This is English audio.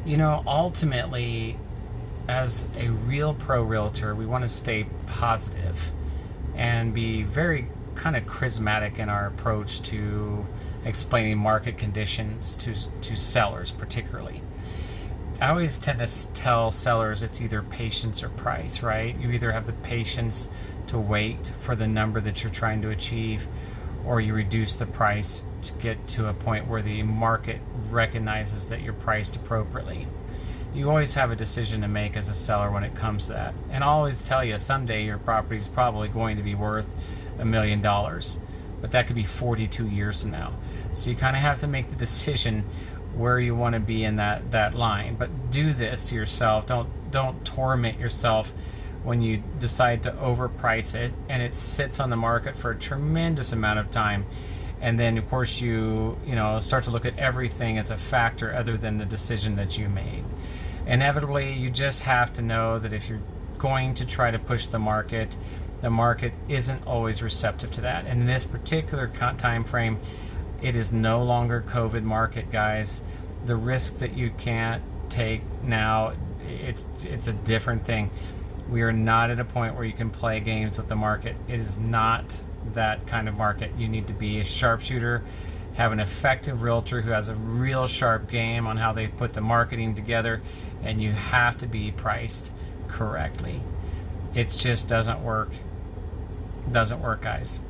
Ultimately, as a real pro realtor, we want to stay positive and be very kind of charismatic in our approach to explaining market conditions to sellers, particularly. I always tend to tell sellers it's either patience or price, right? You either have the patience to wait for the number that you're trying to achieve, or you reduce the price to get to a point where the market recognizes that you're priced appropriately. You always have a decision to make as a seller when it comes to that. And I'll always tell you, someday your property is probably going to be worth $1 million, but that could be 42 years from now. So you kind of have to make the decision where you want to be in that line. But do this to yourself. Don't torment yourself when you decide to overprice it and it sits on the market for a tremendous amount of time. And then of course you start to look at everything as a factor other than the decision that you made. Inevitably, you just have to know that if you're going to try to push the market isn't always receptive to that. And in this particular time frame, it is no longer COVID market, guys. The risk that you can't take now, it's a different thing. We are not at a point where you can play games with the market. It is not that kind of market. You need to be a sharpshooter, have an effective realtor who has a real sharp game on how they put the marketing together, and you have to be priced correctly. It just doesn't work. Doesn't work, guys.